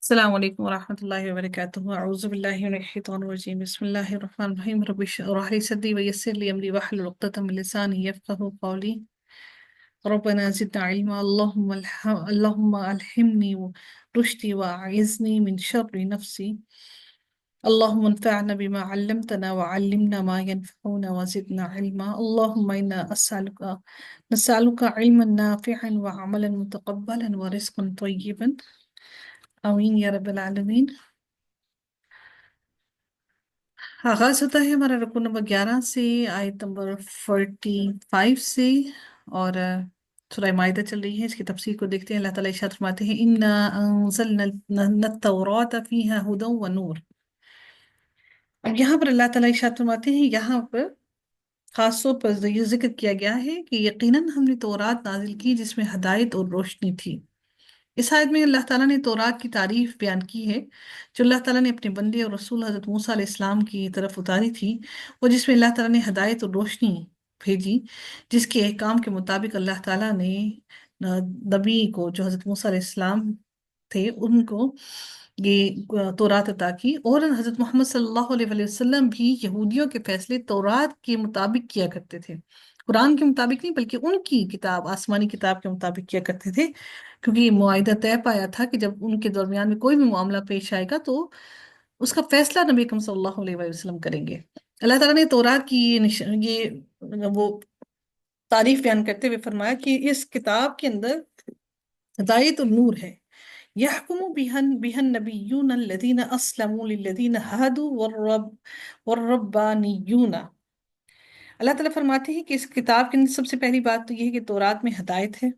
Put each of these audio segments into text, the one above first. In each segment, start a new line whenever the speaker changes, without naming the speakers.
السلام علیکم ورحمۃ اللہ وبرکاتہ اعوذ باللہ من الشیطان الرجیم بسم اللہ الرحمن الرحیم رب اشرح لي صدری ویسر لي امری واحلل عقدۃ من لسانی یفقهوا قولی ربنا زدنا علما اللهم الہمنی رشدی واعذنی من شر نفسی اللهم انفعنا بما علمتنا وعلمنا ما ينفعنا وزدنا علما اللهم انا نسألك علما نافعا وعملا متقبلا ورزقا طيبا آمین یا رب العالمین۔ آغاز ہوتا ہے ہمارا رکوع نمبر 11 سے، آیت نمبر 45 سے، اور سورہ مائدہ چل رہی ہے۔ اس کی تفسیر کو دیکھتے ہیں۔ اللہ تعالیٰ ارشاد فرماتے ہیں انا انزلنا التوراۃ فیہا ھدی ونور۔ اب یہاں پر اللہ تعالیٰ ارشاد فرماتے ہیں، یہاں پر خاص طور پر یہ ذکر کیا گیا ہے کہ یقیناً ہم نے تورات نازل کی جس میں ہدایت اور روشنی تھی۔ اس آیت میں اللہ تعالیٰ نے تورات کی تعریف بیان کی ہے جو اللہ تعالیٰ نے اپنے بندے اور رسول حضرت موسیٰ علیہ السلام کی طرف اتاری تھی، اور جس میں اللہ تعالیٰ نے ہدایت اور روشنی بھیجی، جس کے احکام کے مطابق اللہ تعالیٰ نے نبی کو جو حضرت موسیٰ علیہ السلام تھے ان کو یہ تورات عطا کی، اور حضرت محمد صلی اللہ علیہ وسلم بھی یہودیوں کے فیصلے تورات کے مطابق کیا کرتے تھے، قرآن کے مطابق نہیں بلکہ ان کی کتاب، آسمانی کتاب کے مطابق کیا کرتے تھے، کیونکہ یہ معاہدہ طے پایا تھا کہ جب ان کے درمیان میں کوئی بھی معاملہ پیش آئے گا تو اس کا فیصلہ نبی اکرم صلی اللہ علیہ وسلم کریں گے۔ اللہ تعالیٰ نے تورات کی وہ تعریف بیان کرتے ہوئے فرمایا کہ اس کتاب کے اندر ہدایت اور نور ہے۔ يحكم بها النبيون الذين أسلموا للذين هادوا والربانيون۔ اللہ تعالیٰ فرماتے ہیں کہ اس کتاب کے اندر سب سے پہلی بات تو یہ ہے کہ تورات میں ہدایت ہے،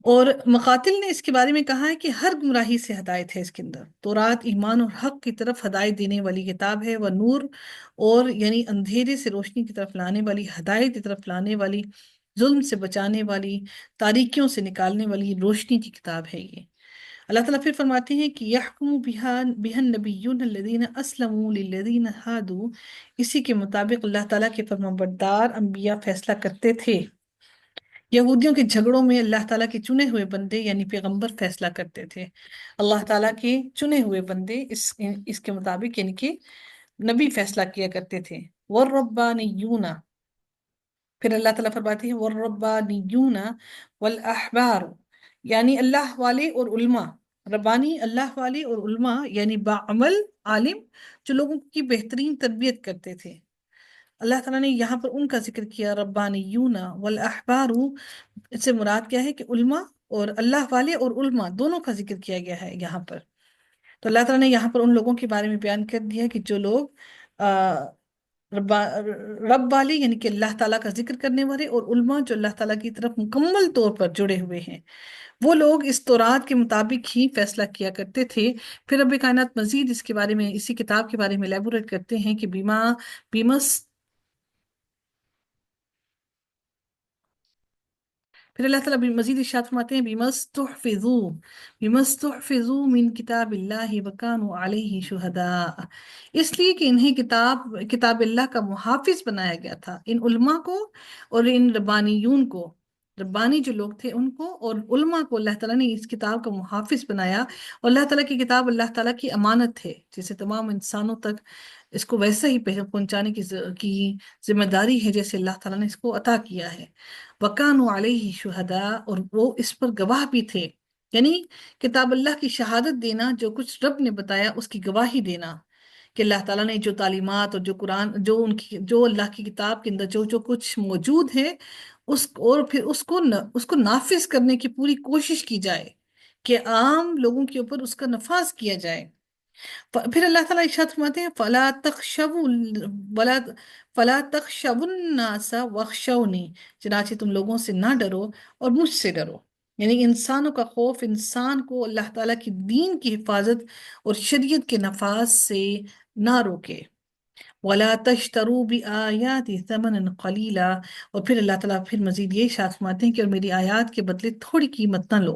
اور مقاتل نے اس کے بارے میں کہا ہے کہ ہر گمراہی سے ہدایت ہے۔ اس کے اندر تورات ایمان اور حق کی طرف ہدایت دینے والی کتاب ہے، وہ نور، اور یعنی اندھیرے سے روشنی کی طرف لانے والی، ہدایت کی طرف لانے والی، ظلم سے بچانے والی، تاریکیوں سے نکالنے والی روشنی کی کتاب ہے یہ۔ اللہ تعالیٰ پھر فرماتے ہیں کہ یحکم بها النبیون الذین اسلموا للذین ہادوا، اسی کے مطابق اللہ تعالیٰ کے فرمانبردار انبیاء فیصلہ کرتے تھے۔ یہودیوں کے جھگڑوں میں اللہ تعالیٰ کے چنے ہوئے بندے یعنی پیغمبر فیصلہ کرتے تھے۔ اللہ تعالیٰ کے چنے ہوئے بندے اس کے مطابق یعنی کہ نبی فیصلہ کیا کرتے تھے۔ والربانیون، پھر اللہ تعالیٰ فرماتے ہیں والربانیون والاحبار، یعنی اللہ والے اور علماء، ربانی اللہ والے اور علماء یعنی باعمل عالم جو لوگوں کی بہترین تربیت کرتے تھے۔ اللہ تعالیٰ نے یہاں پر ان کا ذکر کیا، ربانیون والاحبار، اس سے مراد کیا ہے کہ علماء اور اللہ والے اور علماء دونوں کا ذکر کیا گیا ہے یہاں پر۔ تو اللہ تعالیٰ نے یہاں پر ان لوگوں کے بارے میں بیان کر دیا کہ جو لوگ رب والے یعنی کہ اللہ تعالیٰ کا ذکر کرنے والے، اور علماء جو اللہ تعالیٰ کی طرف مکمل طور پر جڑے ہوئے ہیں، وہ لوگ اس تورات کے مطابق ہی فیصلہ کیا کرتے تھے۔ پھر رب کائنات مزید اس کے بارے میں، اسی کتاب کے بارے میں الیبوریٹ کرتے ہیں کہ پھر اللہ تعالیٰ مزید ارشاد فرماتے ہیں بِمَسْتُحْفِظُوا مِنْ کتاب اللہ وَكَانُوا عَلَيْهِ شُهَدَاءَ، اس لیے کہ انہیں کتاب اللہ کا محافظ بنایا گیا تھا، ان علماء کو اور ان ربانیون کو، ربانی جو لوگ تھے ان کو، اور علماء کو اللہ تعالیٰ نے اس کتاب کا محافظ بنایا۔ اور اللہ تعالیٰ کی کتاب اللہ تعالیٰ کی امانت ہے، جسے تمام انسانوں تک اس کو ویسا ہی پہنچانے کی ذمہ داری ہے جیسے اللہ تعالیٰ نے اس کو عطا کیا ہے۔ وَكَانُوا عَلَيْهِ شُهَدَاءَ، اور وہ اس پر گواہ بھی تھے، یعنی کتاب اللہ کی شہادت دینا، جو کچھ رب نے بتایا اس کی گواہی دینا، کہ اللہ تعالیٰ نے جو تعلیمات اور جو قرآن، جو اللہ کی کتاب کے اندر جو کچھ موجود ہے، اور پھر اس کو نافذ کرنے کی پوری کوشش کی جائے کہ عام لوگوں کے اوپر اس کا نفاذ کیا جائے۔ پھر اللہ تعالیٰ ارشاد فرماتے ہیں فَلَا تَخْشَوُا النَّاسَ وَاخْشَوْنِی، چنانچہ تم لوگوں سے نہ ڈرو اور مجھ سے ڈرو، یعنی انسانوں کا خوف انسان کو اللہ تعالیٰ کی دین کی حفاظت اور شریعت کے نفاذ سے نہ روکے۔ وَلَا تَشْتَرُوا بِآيَاتِي ثَمَنًا قَلِيلًا، اور پھر اللہ تعالیٰ پھر مزید یہ ارشاد فرماتے ہیں کہ اور میری آیات کے بدلے تھوڑی قیمت نہ لو،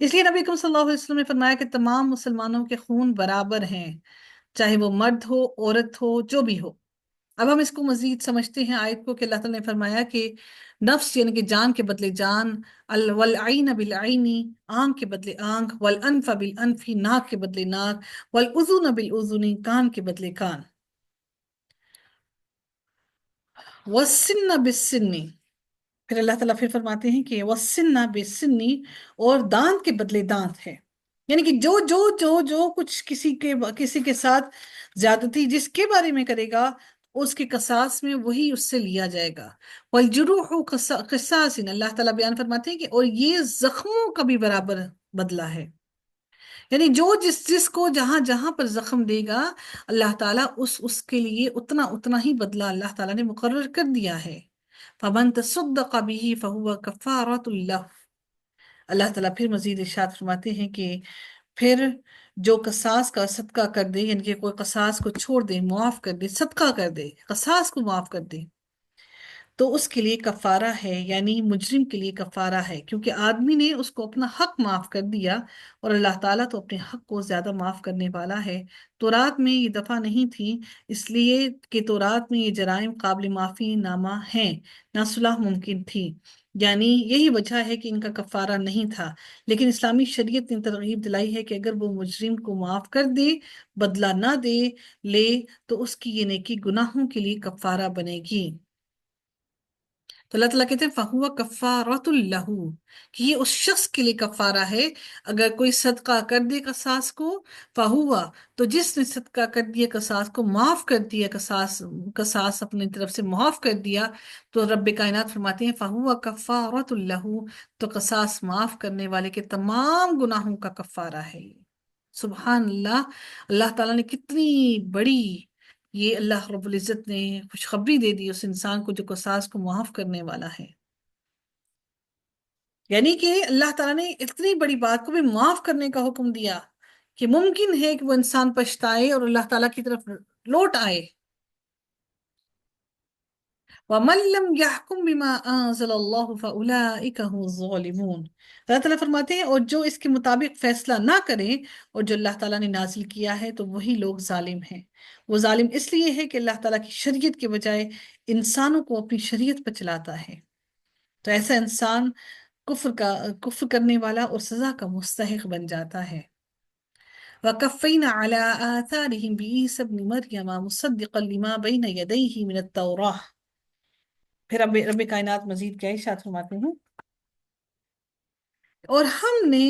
اس لیے نبی اکرم صلی اللہ علیہ وسلم نے فرمایا کہ تمام مسلمانوں کے خون برابر ہیں، چاہے وہ مرد ہو، عورت ہو، جو بھی ہو۔ اب ہم اس کو مزید سمجھتے ہیں آیت کو، کہ اللہ تعالیٰ نے فرمایا کہ نفس یعنی کہ جان کے بدلے جان، والعین بالعین آنکھ کے بدلے آنکھ، والانف بالانف ناک کے بدلے ناک، والاذن بالاذن کان کے بدلے کان، والسن بالسن، پھر اللہ تعالیٰ پھر فرماتے ہیں کہ والسن بالسن، اور دانت کے بدلے دانت ہے، یعنی کہ جو جو جو جو کچھ کسی کے ساتھ زیادتی جس کے بارے میں کرے گا، اس کے قصاص میں وہی اس سے لیا جائے گا۔ والجروح قصاص، اللہ تعالیٰ بیان فرماتے ہیں کہ اور یہ زخموں کا بھی برابر بدلہ ہے، یعنی جو جس جس کو جہاں جہاں پر زخم دے گا، اللہ تعالیٰ اس کے لیے اتنا اتنا ہی بدلہ اللہ تعالیٰ نے مقرر کر دیا ہے۔ فَمَن تَصَدَّقَ بِهِ فَهُوَ كَفَّارَةٌ لَهُ، اللہ تعالیٰ پھر مزید ارشاد فرماتے ہیں کہ پھر جو قصاص کا صدقہ کر دے، یعنی کہ کوئی قصاص کو چھوڑ دے، معاف کر دے، صدقہ کر دے، قصاص کو معاف کر دے، تو اس کے لیے کفارہ ہے، یعنی مجرم کے لیے کفارہ ہے، کیونکہ آدمی نے اس کو اپنا حق معاف کر دیا، اور اللہ تعالیٰ تو اپنے حق کو زیادہ معاف کرنے والا ہے۔ تورات میں یہ دفعہ نہیں تھی، اس لیے کہ تورات میں یہ جرائم قابل معافی نامہ ہیں، نہ صلح ممکن تھی، یعنی یہی وجہ ہے کہ ان کا کفارہ نہیں تھا، لیکن اسلامی شریعت نے ترغیب دلائی ہے کہ اگر وہ مجرم کو معاف کر دے، بدلہ نہ دے لے، تو اس کی یہ نیکی گناہوں کے لیے کفارہ بنے گی۔ تو اللہ تعالیٰ کہتے ہیں فَهُوَ كَفَّارَةٌ لَهُ، کہ یہ اس شخص کے لیے کفارہ ہے، اگر کوئی صدقہ کر دے قصاص کو، فَهُوَ، تو جس نے صدقہ کر دیا قصاص کو، معاف کر دیا قصاص اپنی طرف سے معاف کر دیا، تو رب کائنات فرماتے ہیں فَهُوَ كَفَّارَةٌ لَهُ، تو قصاص معاف کرنے والے کے تمام گناہوں کا کفارہ ہے۔ سبحان اللہ، اللہ تعالیٰ نے کتنی بڑی، یہ اللہ رب العزت نے خوشخبری دے دی اس انسان کو جو قصاص کو معاف کرنے والا ہے، یعنی کہ اللہ تعالیٰ نے اتنی بڑی بات کو بھی معاف کرنے کا حکم دیا کہ ممکن ہے کہ وہ انسان پچھتائے اور اللہ تعالیٰ کی طرف لوٹ آئے۔ وَمَن لَّمْ يَحْكُم بِمَا أَنزَلَ اللَّهُ فَأُولَٰئِكَ هُمُ الظَّالِمُونَ، اللہ تعالیٰ فرماتے ہیں اور جو اس کے مطابق فیصلہ نہ کریں، اور جو اللہ تعالیٰ نے نازل کیا ہے، تو وہی لوگ ظالم ہیں۔ وہ ظالم اس لیے ہے کہ اللہ تعالیٰ کی شریعت کے بجائے انسانوں کو اپنی شریعت پر چلاتا ہے، تو ایسا انسان کفر کرنے والا اور سزا کا مستحق بن جاتا ہے۔ وَقَفَّيْنَا عَلَىٰ آثَارِهِمْ بِعِيسَى ابْنِ مَرْيَمَ مُصَدِّقًا لِمَا بَيْنَ يَدَيْهِ مِنَ التَّوْرَاةِ، پھر رب کائنات مزید کیا ارشاد فرماتے ہیں، اور ہم نے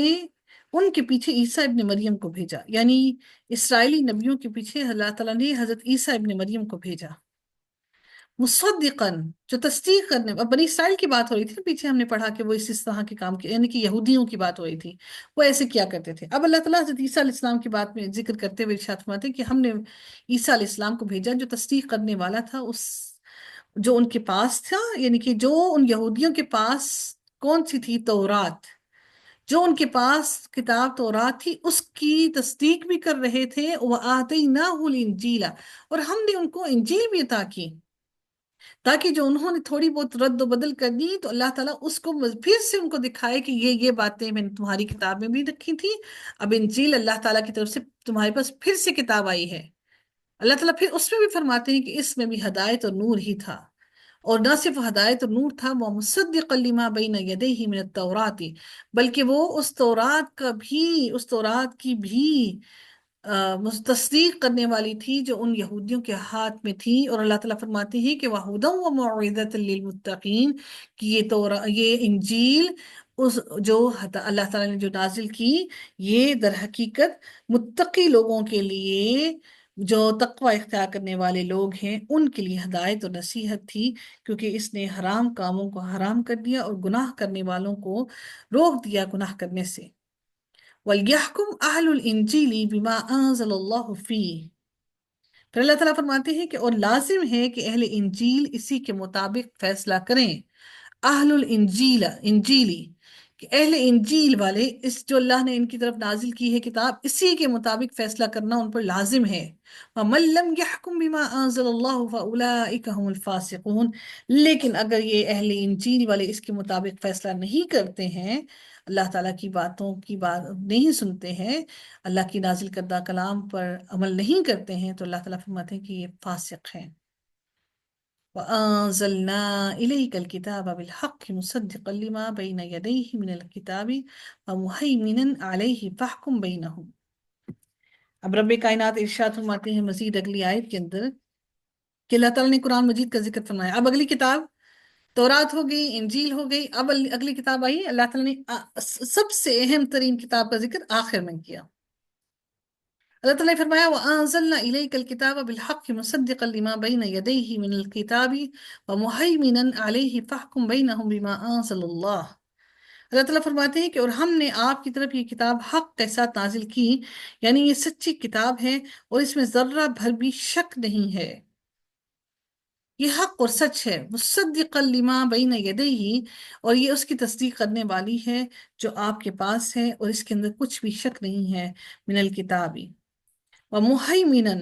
ان کے پیچھے عیسیٰ ابن مریم کو بھیجا، یعنی اسرائیلی نبیوں کے پیچھے اللہ تعالیٰ نے حضرت عیسیٰ ابن مریم کو بھیجا، مصدقاً، جو تصدیق کرنے، اب بنی اسرائیل کی بات ہو رہی تھی، پیچھے ہم نے پڑھا کہ وہ اس طرح کے کام کے، یعنی کہ یہودیوں کی بات ہو رہی تھی، وہ ایسے کیا کرتے تھے۔ اب اللہ تعالیٰ حضرت عیسیٰ علیہ السلام کی بات میں ذکر کرتے ہوئے ارشاد فرماتے ہیں کہ ہم نے عیسیٰ علیہ السلام کو بھیجا جو تصدیق کرنے والا تھا اس جو ان کے پاس تھا، یعنی کہ جو ان یہودیوں کے پاس کون سی تھی، تورات، جو ان کے پاس کتاب تورات تھی اس کی تصدیق بھی کر رہے تھے، وَآتَيْنَاهُ الْإِنْجِيلَ، اور ہم نے ان کو انجیل بھی عطا کی، تاکہ جو انہوں نے تھوڑی بہت رد و بدل کر دی تو اللہ تعالیٰ اس کو پھر سے ان کو دکھائے کہ یہ باتیں میں نے تمہاری کتاب میں بھی رکھی تھی، اب انجیل اللہ تعالیٰ کی طرف سے تمہارے پاس پھر سے کتاب آئی ہے۔ اللہ تعالیٰ پھر اس میں بھی فرماتے ہیں کہ اس میں بھی ہدایت اور نور ہی تھا، اور نہ صرف ہدایت اور نور تھا، وہ مصدق لما بین یدیہ من التورات، بلکہ وہ اس تورات کی بھی تصدیق کرنے والی تھی جو ان یہودیوں کے ہاتھ میں تھی، اور اللہ تعالیٰ فرماتے ہیں کہ وَهُدًى وَمَوْعِظَةً لِّلْمُتَّقِينَ، کہ یہ انجیل جو اللہ تعالیٰ نے جو نازل کی، یہ در حقیقت متقی لوگوں کے لیے، جو تقوی اختیار کرنے والے لوگ ہیں ان کے لیے ہدایت اور نصیحت تھی، کیونکہ اس نے حرام کاموں کو حرام کر دیا اور گناہ کرنے والوں کو روک دیا گناہ کرنے سے۔ وَلْيَحْكُمْ أَهْلُ الْإِنْجِيلِ بِمَا أَنزَلَ اللَّهُ فِيهِ، پھر اللہ تعالیٰ فرماتے ہیں کہ اور لازم ہے کہ اہل انجیل اسی کے مطابق فیصلہ کریں۔ اہل انجیلی، کہ اہل انجیل والے، اس جو اللہ نے ان کی طرف نازل کی ہے کتاب، اسی کے مطابق فیصلہ کرنا ان پر لازم ہے۔ وَمَن لَّمْ يَحْكُم بِمَا أَنزَلَ اللَّهُ فَأُولَٰئِكَ هُمُ الْفَاسِقُونَ، لیکن اگر یہ اہل انجیل والے اس کے مطابق فیصلہ نہیں کرتے ہیں، اللہ تعالیٰ کی باتوں کی بات نہیں سنتے ہیں، اللہ کی نازل کردہ کلام پر عمل نہیں کرتے ہیں، تو اللہ تعالیٰ فرماتے ہیں کہ یہ فاسق ہیں۔ وَأَنزَلْنَا إِلَيْكَ الْكِتَابَ بِالْحَقِّ مُصَدِّقًا لِمَا بَيْنَ يَدَيْهِ مِنَ الْكِتَابِ وَمُهَيْمِنًا عَلَيْهِ فَاحْكُم بَيْنَهُمْ۔ اب رب کائنات ارشاد فرماتے ہیں مزید اگلی آیت کے اندر کہ اللہ تعالیٰ نے قرآن مجید کا ذکر فرمایا۔ اب اگلی کتاب تورات ہو گئی، انجیل ہو گئی، اب اگلی کتاب آئی، اللہ تعالیٰ نے سب سے اہم ترین کتاب کا ذکر آخر میں کیا۔ اللہ تعالیٰ نے فرمایا وَأَنزَلْنَا إِلَيْكَ الْكِتَابَ بِالْحَقِّ مُصَدِّقًا لِمَا بَيْنَ يَدَيْهِ مِنَ الْكِتَابِ وَمُهَيْمِنًا عَلَيْهِ فَاحْكُم بَيْنَهُم بِمَا أَنزَلَ اللَّهُ۔ اللہ تعالیٰ فرماتے ہیں کہ اور ہم نے آپ کی طرف یہ کتاب حق کے ساتھ نازل کی، یعنی یہ سچی کتاب ہے اور اس میں ذرہ بھر بھی شک نہیں ہے، یہ حق اور سچ ہے۔ مصدقا لما بین یدیہ، اور یہ اس کی تصدیق کرنے والی ہے جو آپ کے پاس ہے، اور اس کے اندر کچھ بھی شک نہیں ہے۔ من الکتابی ومہیمنا،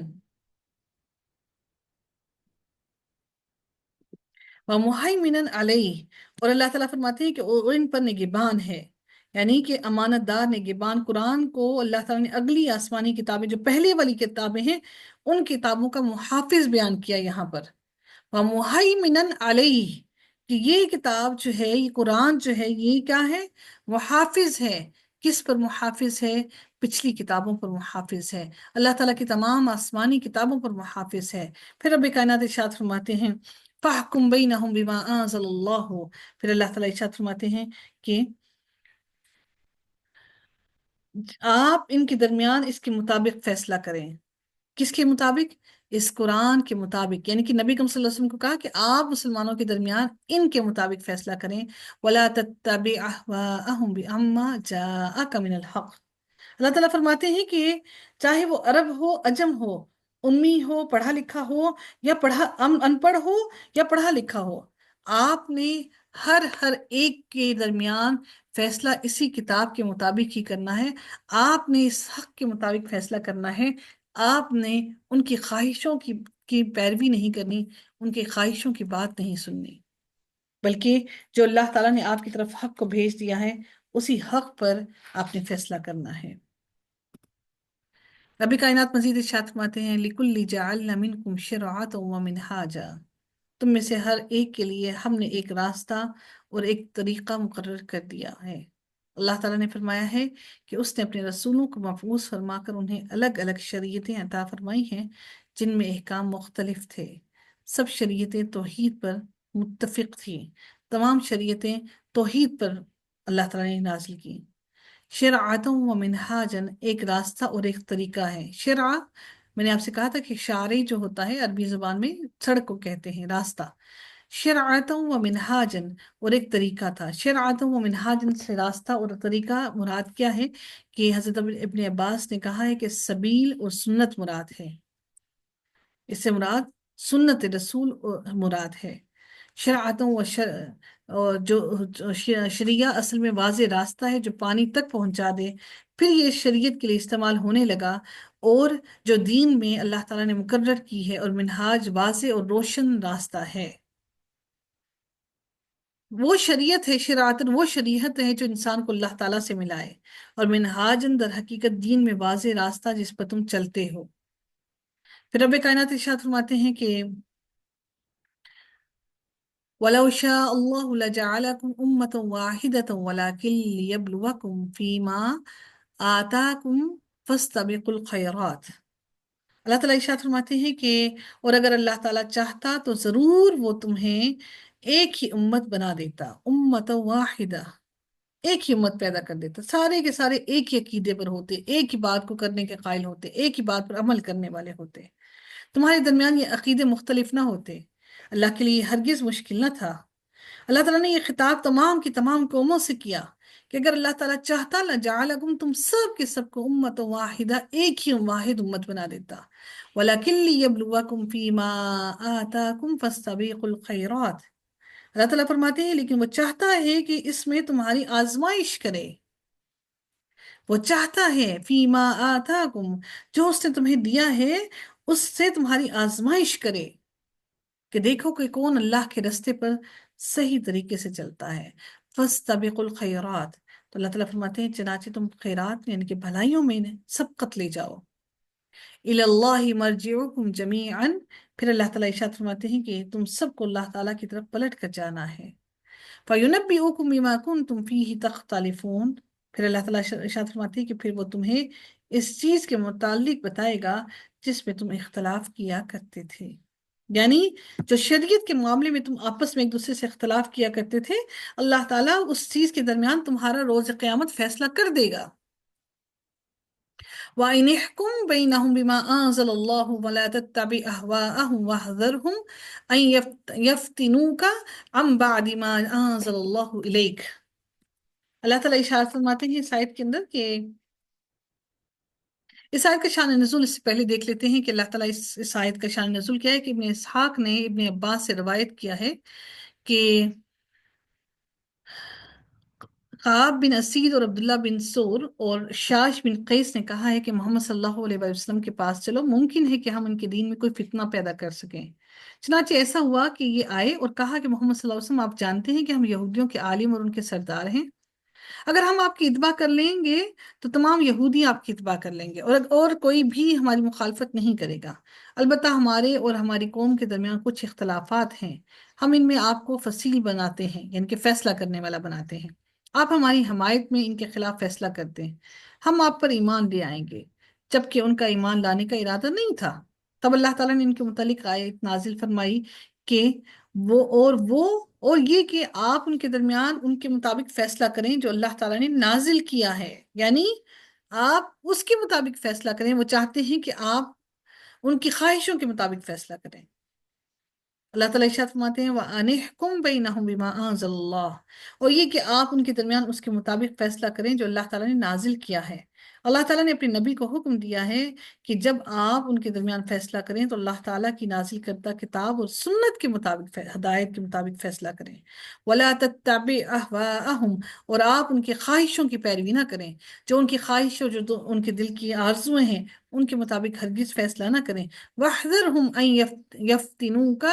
ومہیمنا علیہ، اور اللہ تعالیٰ فرماتے ہیں کہ وہ ان پر نگہبان ہے، یعنی کہ امانت دار نگہبان۔ قرآن کو اللہ تعالیٰ نے اگلی آسمانی کتابیں جو پہلے والی کتابیں ہیں ان کتابوں کا محافظ بیان کیا یہاں پر۔ وَمُحَيْمِنًا عَلَيْهِ، کہ یہ کتاب جو ہے، یہ قرآن جو ہے، یہ کیا ہے؟ محافظ ہے۔ کس پر محافظ ہے؟ پچھلی کتابوں پر محافظ ہے، اللہ تعالیٰ کی تمام آسمانی کتابوں پر محافظ ہے۔ پھر رب کائنات ارشاد فرماتے ہیں فَاحْكُم بَيْنَهُم بِمَا أَنزَلَ اللَّهُ، پھر اللہ تعالیٰ ارشاد فرماتے ہیں کہ آپ ان کے درمیان اس کے مطابق فیصلہ کریں۔ کس کے مطابق؟ اس قرآن کے مطابق، یعنی کہ نبی کریم صلی اللہ علیہ وسلم کو کہا کہ آپ مسلمانوں کے درمیان ان کے مطابق فیصلہ کریں۔ وَلَا تَتَّبِعْ أَهْوَاءَهُمْ بِعَمَّا جَاءَكَ مِنَ الْحَقِّ۔ اللہ تعالیٰ فرماتے ہیں کہ چاہے وہ عرب ہو، عجم ہو، امی ہو، پڑھا لکھا ہو، یا ان پڑھ ہو یا پڑھا لکھا ہو، آپ نے ہر ایک کے درمیان فیصلہ اسی کتاب کے مطابق ہی کرنا ہے۔ آپ نے اس حق کے مطابق فیصلہ کرنا ہے۔ آپ نے ان کی خواہشوں کی پیروی نہیں کرنی، ان کی خواہشوں کی بات نہیں سننی، بلکہ جو اللہ تعالیٰ نے آپ کی طرف حق کو بھیج دیا ہے اسی حق پر آپ نے فیصلہ کرنا ہے۔ رب کائنات مزید ارشاد فرماتے ہیں لِكُلِّ جَعَلْنَا مِنْكُمْ شِرْعَةً وَمِنْهَاجًا، تم میں سے ہر ایک کے لیے ہم نے ایک راستہ اور ایک طریقہ مقرر کر دیا ہے۔ اللہ تعالیٰ نے فرمایا ہے کہ اس نے اپنے رسولوں کو مبعوث فرما کر انہیں الگ الگ شریعتیں عطا فرمائی ہیں جن میں احکام مختلف تھے۔ سب شریعتیں توحید پر متفق تھیں، تمام شریعتیں توحید پر اللہ تعالیٰ نے نازل کی۔ شرعۃ و منہاجن، ایک راستہ اور ایک طریقہ ہے۔ شرع، میں نے آپ سے کہا تھا کہ شارع جو ہوتا ہے عربی زبان میں سڑک کو کہتے ہیں، راستہ۔ شرعۃ و منہاجن، اور ایک طریقہ تھا۔ شرعۃ و منہاجن سے راستہ اور طریقہ مراد کیا ہے؟ کہ حضرت ابن عباس نے کہا ہے کہ سبیل اور سنت مراد ہے، اس سے مراد سنت رسول مراد ہے۔ شرعتوں اور جو شریعہ اصل میں واضح راستہ ہے جو پانی تک پہنچا دے، پھر یہ شریعت کے لیے استعمال ہونے لگا، اور جو دین میں اللہ تعالیٰ نے مقرر کی ہے، اور منہاج واضح اور روشن راستہ ہے۔ وہ شریعت ہے، شرعتن وہ شریعت ہے جو انسان کو اللہ تعالیٰ سے ملائے، اور منہاجن در حقیقت دین میں واضح راستہ جس پر تم چلتے ہو۔ پھر رب کائنات ارشاد فرماتے ہیں کہ وَلَوْ شَاءَ اللَّهُ لَجَعَلَكُمْ أُمَّةً وَاحِدَةً وَلَكِنْ لِيَبْلُوَكُمْ فِي مَا آتَاكُمْ فَاسْتَبِقُوا الْخَيْرَاتِ۔ اللہ تعالیٰ ارشاد فرماتے ہیں کہ اور اگر اللہ تعالیٰ چاہتا تو ضرور وہ تمہیں ایک ہی امت بنا دیتا، امت واحدہ، ایک ہی امت پیدا کر دیتا، سارے کے سارے ایک ہی عقیدے پر ہوتے، ایک ہی بات کو کرنے کے قائل ہوتے، ایک ہی بات پر عمل کرنے والے ہوتے، تمہارے درمیان یہ عقیدے مختلف نہ ہوتے۔ اللہ کے لیے ہرگز مشکل نہ تھا۔ اللہ تعالیٰ نے یہ خطاب تمام کی تمام قوموں سے کیا کہ اگر اللہ تعالیٰ چاہتا لجعلکم، تم سب کے سب کو امت واحدہ، ایک ہی واحد امت بنا دیتا۔ وَلَكِنْ لِيَبْلُوَكُمْ فِي مَا آتَاكُمْ فَاسْتَبِقُوا الْخَيْرَاتِ۔ اللہ تعالیٰ فرماتے ہیں لیکن وہ چاہتا ہے کہ اس میں تمہاری آزمائش کرے، وہ چاہتا ہے فی ما آتاکم، جو اس نے تمہیں دیا ہے اس سے تمہاری آزمائش کرے، کہ دیکھو کہ کون اللہ کے رستے پر صحیح طریقے سے چلتا ہے۔ فَاسْتَبِقُوا الْخَيْرَاتِ، تو اللہ تعالیٰ فرماتے ہیں چنانچہ تم خیرات میں یعنی کہ بھلائیوں میں سبقت لے جاؤ. الی اللہ مرجعکم جمیعا، پھر اللہ تعالیٰ ارشاد فرماتے ہیں کہ تم سب کو اللہ تعالیٰ کی طرف پلٹ کر جانا ہے. فَيُنَبِّئُكُم بِمَا كُنتُمْ فِيهِ تَخْتَلِفُونَ، پھر اللہ تعالیٰ ارشاد فرماتے ہیں کہ پھر وہ تمہیں اس چیز کے متعلق بتائے گا جس میں تم اختلاف کیا کرتے تھے. یعنی جو شریعت کے معاملے میں تم آپس میں ایک دوسرے سے اختلاف کیا کرتے تھے، اللہ تعالیٰ اس چیز کے درمیان تمہارا روز قیامت فیصلہ کر دے گا. وَإِنِ احْكُم بَيْنَهُم بِمَا أَنزَلَ اللَّهُ وَلَا تَتَّبِعْ أَهْوَاءَهُمْ وَاحْذَرْهُمْ أَن يَفْتِنُوكَ عَن بَعْدِ مَا أَنزَلَ اللَّهُ إِلَيْكَ. اللہ تعالیٰ اشارت فرماتے ہیں اس آیت کے اندر کہ اس آیت کا شان نزول اس سے پہلے دیکھ لیتے ہیں کہ اللہ تعالیٰ اس آیت کا شان نزول کیا ہے کہ ابن اسحاق نے ابن عباس سے روایت کیا ہے کہ خاب بن اسید اور عبداللہ بن سور اور شاش بن قیس نے کہا ہے کہ محمد صلی اللہ علیہ وسلم کے پاس چلو، ممکن ہے کہ ہم ان کے دین میں کوئی فتنہ پیدا کر سکیں. چنانچہ ایسا ہوا کہ یہ آئے اور کہا کہ محمد صلی اللہ علیہ وسلم آپ جانتے ہیں کہ ہم یہودیوں کے عالم اور ان کے سردار ہیں. اگر ہم آپ کی اتباع کر لیں گے تو تمام یہودی آپ کی اتباع کر لیں گے اور کوئی بھی ہماری مخالفت نہیں کرے گا. البتہ ہمارے اور ہماری قوم کے درمیان کچھ اختلافات ہیں، ہم ان میں آپ کو فصیل بناتے ہیں یعنی کہ فیصلہ کرنے والا بناتے ہیں. آپ ہماری حمایت میں ان کے خلاف فیصلہ کرتے ہیں، ہم آپ پر ایمان لے آئیں گے، جبکہ ان کا ایمان لانے کا ارادہ نہیں تھا. تب اللہ تعالیٰ نے ان کے متعلق آیت نازل فرمائی کہ وہ یہ کہ آپ ان کے درمیان ان کے مطابق فیصلہ کریں جو اللہ تعالیٰ نے نازل کیا ہے، یعنی آپ اس کے مطابق فیصلہ کریں. وہ چاہتے ہیں کہ آپ ان کی خواہشوں کے مطابق فیصلہ کریں. اللہ تعالیٰ ارشاد فرماتے ہیں وَأَنِ احْكُم بَيْنَهُم بِمَا أَنزَلَ اللَّهُ، اور یہ کہ آپ ان کے درمیان اس کے مطابق فیصلہ کریں جو اللہ تعالیٰ نے نازل کیا ہے. اللہ تعالیٰ نے اپنے نبی کو حکم دیا ہے کہ جب آپ ان کے درمیان فیصلہ کریں تو اللہ تعالیٰ کی نازل کردہ کتاب اور سنت کے مطابق ہدایت کے مطابق فیصلہ کریں. وَلَا تَتَّبِعْ أَهْوَاءَهُمْ، اور آپ ان کی خواہشوں کی پیروی نہ کریں، جو ان کی خواہش اور جو ان کے دل کی آرزویں ہیں ان کے مطابق ہرگز فیصلہ نہ کریں. وَاحْذَرْهُمْ أَن يَفْتِنُوكَ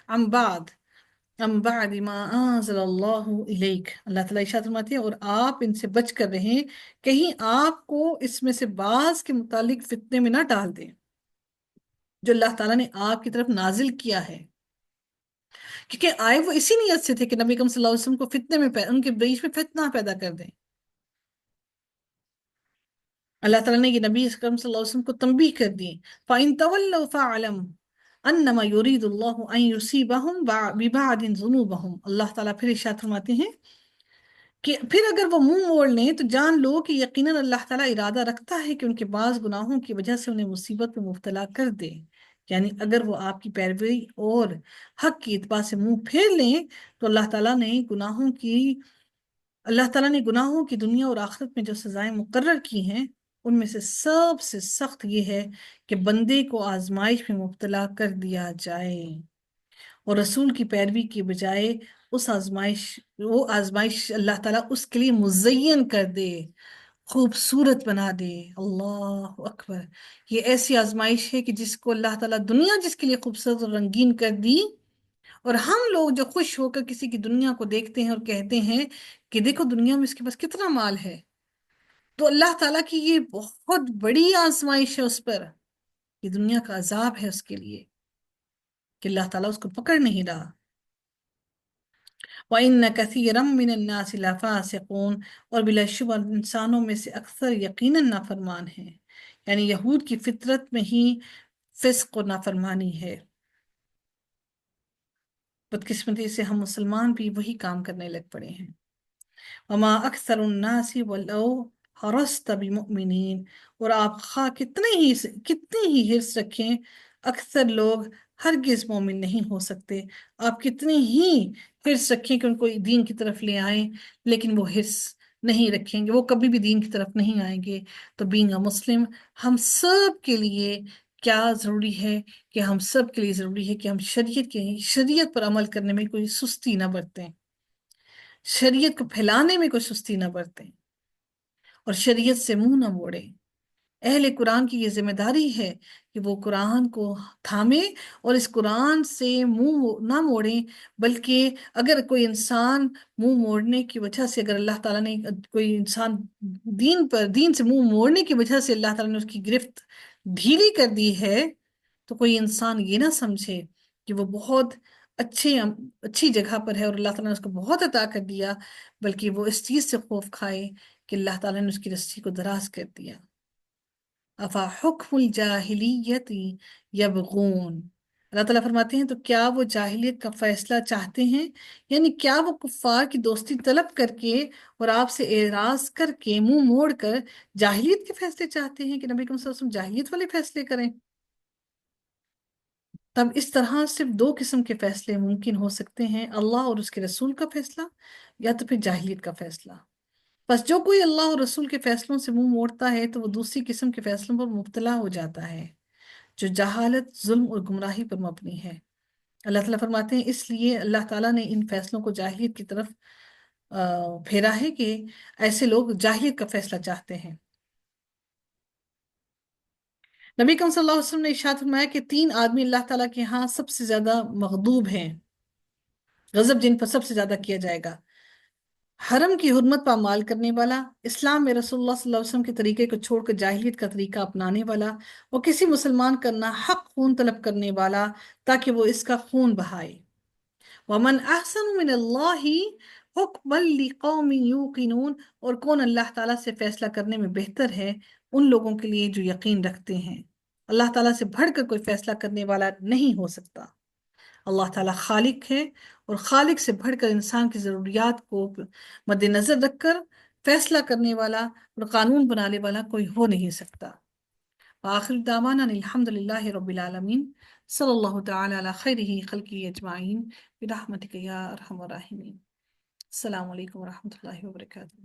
عن بعد ما انزل اللہ الیک. اللہ تعالیٰ ارشاد فرماتے ہیں اور آپ ان سے بچ کر رہیں کہیں آپ کو اس میں سے بعض کے متعلق فتنے میں نہ ڈال دیں جو اللہ تعالیٰ نے آپ کی طرف نازل کیا ہے. کیونکہ آئے وہ اسی نیت سے تھے کہ نبی اکرم صلی اللہ علیہ وسلم کو فتنے میں ان کے بیچ میں فتنہ پیدا کر دیں. اللہ تعالیٰ نے یہ نبی اکرم صلی اللہ علیہ وسلم کو تنبیہ کر دی. فَإِن تَوَلَّوْا فَاعْلَمْ انما یرید اللہ ان یصیبہم ببعض ذنوبہم. اللہ تعالیٰ پھر ارشاد فرماتے ہیں کہ پھر اگر وہ منہ موڑ لیں تو جان لو کہ یقیناً اللہ تعالیٰ ارادہ رکھتا ہے کہ ان کے بعض گناہوں کی وجہ سے انہیں مصیبت میں مبتلا کر دے. یعنی اگر وہ آپ کی پیروی اور حق کی اتباع سے منہ پھیر لیں تو اللہ تعالیٰ نے گناہوں کی دنیا اور آخرت میں جو سزائیں مقرر کی ہیں ان میں سے سب سے سخت یہ ہے کہ بندے کو آزمائش میں مبتلا کر دیا جائے اور رسول کی پیروی کی بجائے وہ آزمائش اللہ تعالیٰ اس کے لیے مزین کر دے، خوبصورت بنا دے. اللہ اکبر. یہ ایسی آزمائش ہے کہ جس کو اللہ تعالیٰ دنیا جس کے لیے خوبصورت اور رنگین کر دی، اور ہم لوگ جو خوش ہو کر کسی کی دنیا کو دیکھتے ہیں اور کہتے ہیں کہ دیکھو دنیا میں اس کے پاس کتنا مال ہے، تو اللہ تعالیٰ کی یہ بہت بڑی آزمائش ہے اس پر. یہ دنیا کا عذاب ہے اس کے لیے کہ اللہ تعالیٰ اس کو پکڑ نہیں رہا. وَإِنَّ كَثِيرًا مِّنَ النَّاسِ لَفَاسِقُونَ، اور بلا شبہ انسانوں میں سے اکثر یقیناً نافرمان ہیں. یعنی یہود کی فطرت میں ہی فسق و نافرمانی ہے. بدقسمتی سے ہم مسلمان بھی وہی کام کرنے لگ پڑے ہیں. وما اکثر الناس ولو حرصت بمؤمنین، اور آپ خواہ کتنے ہی حرص رکھیں، اکثر لوگ ہرگز مومن نہیں ہو سکتے. آپ کتنے ہی حرص رکھیں کہ ان کو دین کی طرف لے آئیں لیکن وہ حرص نہیں رکھیں گے، وہ کبھی بھی دین کی طرف نہیں آئیں گے. تو بینگ اے مسلم ہم سب کے لیے کیا ضروری ہے کہ ہم سب کے لیے ضروری ہے کہ ہم شریعت پر عمل کرنے میں کوئی سستی نہ برتیں، شریعت کو پھیلانے میں کوئی سستی نہ برتیں اور شریعت سے منہ نہ موڑیں. اہل قرآن کی یہ ذمہ داری ہے کہ وہ قرآن کو تھامے اور اس قرآن سے منہ نہ موڑیں، بلکہ اگر کوئی انسان منہ موڑنے کی وجہ سے، اگر اللہ تعالیٰ نے کوئی انسان دین سے منہ موڑنے کی وجہ سے اللہ تعالیٰ نے اس کی گرفت ڈھیلی کر دی ہے، تو کوئی انسان یہ نہ سمجھے کہ وہ بہت اچھی جگہ پر ہے اور اللہ تعالیٰ نے اس کو بہت عطا کر دیا، بلکہ وہ اس چیز سے خوف کھائے کہ اللہ تعالیٰ نے اس کی رسی کو دراز کر دیا۔ افا حکم الجاہلیت یبغون، اللہ تعالیٰ فرماتے ہیں تو کیا وہ جاہلیت کا فیصلہ چاہتے ہیں، یعنی کیا وہ کفار کی دوستی طلب کر کے اور آپ سے اعراض کر کے منہ موڑ کر جاہلیت کے فیصلے چاہتے ہیں کہ نبی کریم صلی اللہ علیہ وسلم جاہلیت والے فیصلے کریں؟ تب اس طرح صرف دو قسم کے فیصلے ممکن ہو سکتے ہیں، اللہ اور اس کے رسول کا فیصلہ یا تو پھر جاہلیت کا فیصلہ۔ بس جو کوئی اللہ اور رسول کے فیصلوں سے منہ موڑتا ہے تو وہ دوسری قسم کے فیصلوں پر مبتلا ہو جاتا ہے جو جہالت، ظلم اور گمراہی پر مبنی ہے۔ اللہ تعالیٰ فرماتے ہیں اس لیے اللہ تعالیٰ نے ان فیصلوں کو جاہلیت کی طرف پھیرا ہے کہ ایسے لوگ جاہلیت کا فیصلہ چاہتے ہیں۔ نبی کریم صلی اللہ علیہ وسلم نے ارشاد فرمایا کہ تین آدمی اللہ تعالیٰ کے ہاں سب سے زیادہ مغضوب ہیں، غضب جن پر سب سے زیادہ کیا جائے گا: حرم کی حرمت پامال کرنے والا، اسلام میں رسول اللہ صلی اللہ علیہ وسلم کے طریقے کو چھوڑ کر جاہلیت کا طریقہ اپنانے والا، اور کسی مسلمان کا حق خون طلب کرنے والا تاکہ وہ اس کا خون بہائے۔ وَمَنْ أَحْسَنُ مِنَ اللَّهِ حُكْمًا لِقَوْمٍ يُوقِنُونَ، اور کون اللہ تعالیٰ سے فیصلہ کرنے میں بہتر ہے ان لوگوں کے لیے جو یقین رکھتے ہیں۔ اللہ تعالیٰ سے بڑھ کر کوئی فیصلہ کرنے والا نہیں ہو سکتا۔ اللہ تعالیٰ خالق ہے اور خالق سے بڑھ کر انسان کی ضروریات کو مد نظر رکھ کر فیصلہ کرنے والا اور قانون بنانے والا کوئی ہو نہیں سکتا۔ وآخر دعوانا الحمد للہ رب العالمین، صلی اللہ تعالی علی خیرہ خلقہ اجمعین برحمتک یا ارحم الراحمین۔ السلام علیکم ورحمۃ اللہ وبرکاتہ۔